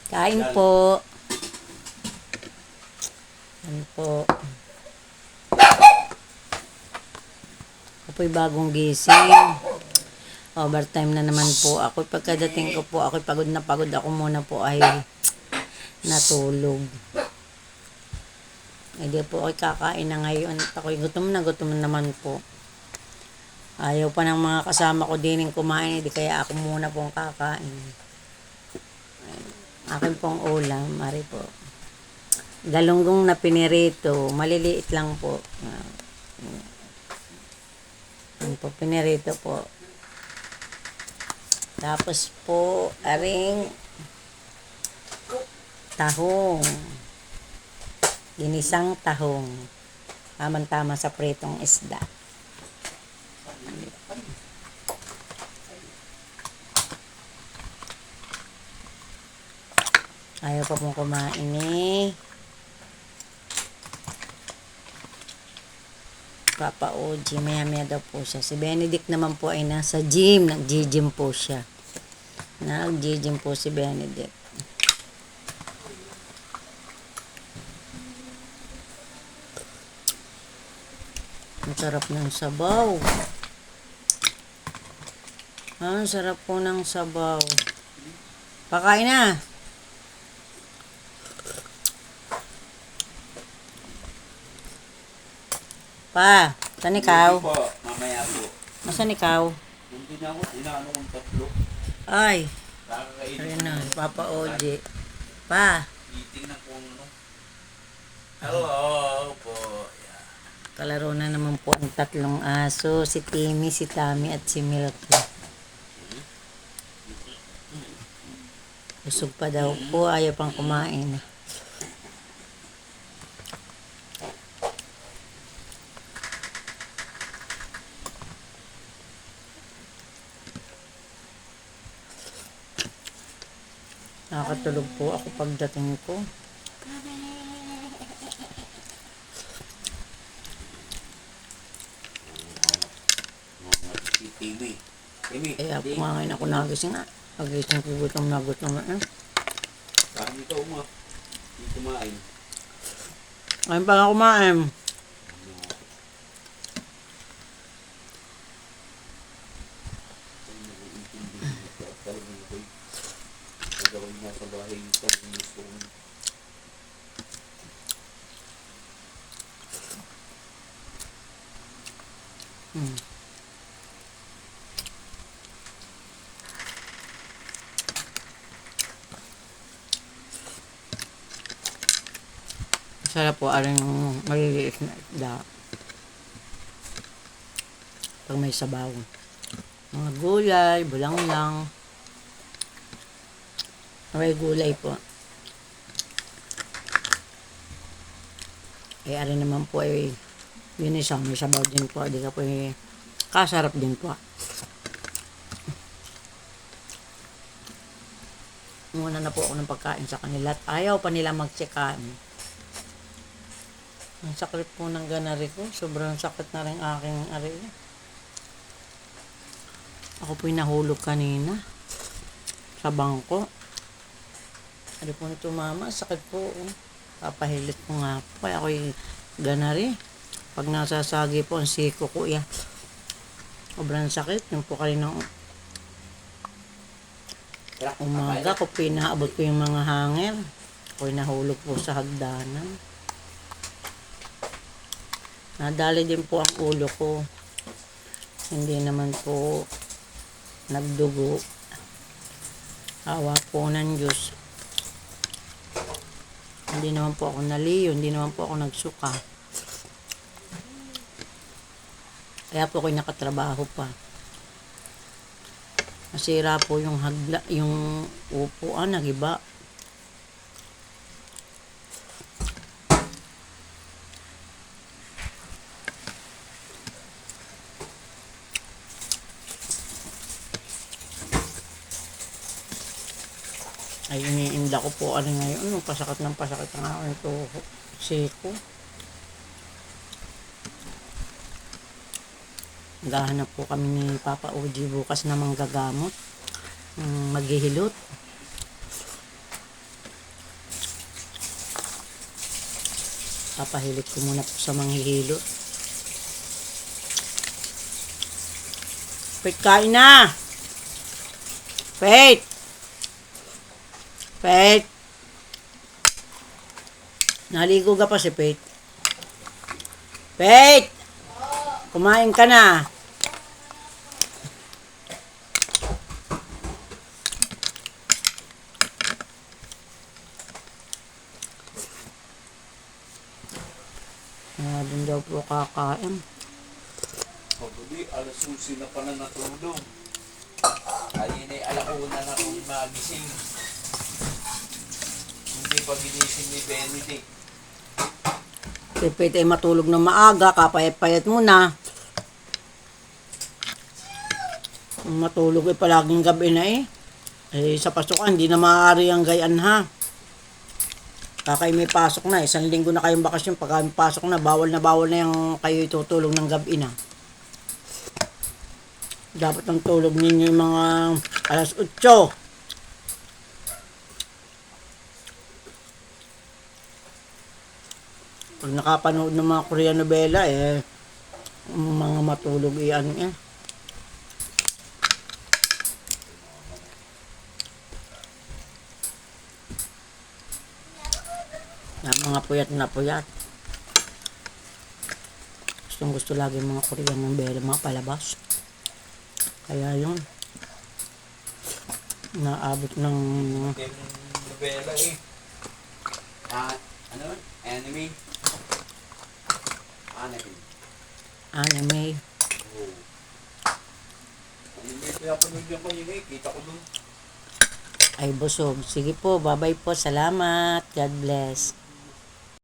Kain po. Kain po. Ako po'y bagong gising. Overtime na naman po ako. Pagkadating ko po, ako pagod na pagod. Ako muna po ay natulog. Hindi po ako kakain na ngayon. Ako'y gutom na naman po. Ayaw pa ng mga kasama ko din kumain. Hindi kaya ako muna pong kakain. Akin pong ulam. Mari po. Galunggong na pinirito. Maliliit lang po. Yan po, pinirito po. Tapos po, aring tahong. Ginisang tahong. Tamang-tama sa pritong isda. Ayaw pa pong kumain eh. Papa OG, maya daw po siya. Si Benedict naman po ay nasa gym. Nag-gym po siya. Nag-gym po si Benedict. Ang sarap ng sabaw. Ang sarap po ng sabaw. Pakain na. Pa, saan ikaw? Po, mamaya po. Masan ikaw? Hindi na ako, inaano kong tatlo. Ay, Kakakainin ayun ko na, ng- Papa OG. Pa, Eating na po ano. Hello po. Yeah. kalaro na naman po ang tatlong aso. Si Timmy, si Tammy, at si Milky. Busog pa daw po, ayaw pang kumain. Nakakatulog po ako pagdating ko. Si Timmy. Timmy, Kaya kumain ako nagising na. Pagising ko gutom na. saan ikaw ma? Hindi kumain. Ayun pa nga kumain. Talagang ako'y nagawin nga sa bahay. Talagang gusto ko. Sarap po, aring maliliit na isda. Pag may sabaw. Mga gulay, bulang lang. May gulay po. Arin naman po ay yun isang may sabaw din po. Di ka po kasarap din po. Muna na po ako ng pagkain sa kanila at ayaw pa nila magtsikaan. Ang sakit po ng ganari ko. Sobrang sakit na rin aking ari. Ako po'y nahulog kanina sa bangko. Ari po nito mama, sakit po. Papahilit ko nga po. Kaya ako'y ganari. Pag nasasagi po ang siko ko, sobrang sakit. Yung po kanina umaga ko pinaabot ko yung mga hanger. Ako'y nahulog po sa hagdanan. Nadali din po ang ulo ko. Hindi naman po nagdugo. Awa po ng Diyos. Hindi naman po ako naliyo. Hindi naman po ako nagsuka. Kaya po ako'y nakatrabaho pa. Nasira po yung yung upuan, nagiba. Ay, iniinda ko po ngayon. Pasakit ng pasakit ang aking tuhod. Siko. Maghahanap po kami ni Papa OG bukas na manggagamot. Maghihilot. Papahilit ko muna po sa manghihilo. Pet, kain na! Pet! Pet! Naligo ka pa si Pet? Pet! Kumain ka na. Doon daw po kakain. Paguli, alas 11 na pala natulog. Ayun ay alauna na kung magising. Hindi pa ginising ni Benedict. Si Pet ay matulog na maaga, kapayat-payat mo na. Matulog ay palaging gabi na eh. Eh sa pasukan, hindi na maaari ang gayan ha. Kakay may pasok na, 1 linggo na kayong bakasyon. Pagka may pasok na bawal na yung kayo itutulog ng gabi na. Dapat ang tulog ninyo yung mga alas 8. Pag nakapanood ng mga Korean novela, mga matulog iyan eh. Mga puyat na puyat. Gustong gusto lagi mga Korean novela, mga palabas. Kaya yun. Naabot ng... Yung novela eh. Ano? Anime? Anime. Oo. Anime, kaya pamilya ko yun eh. Kita ko dun. Ay busog. Sige po, bye-bye po. Salamat. God bless.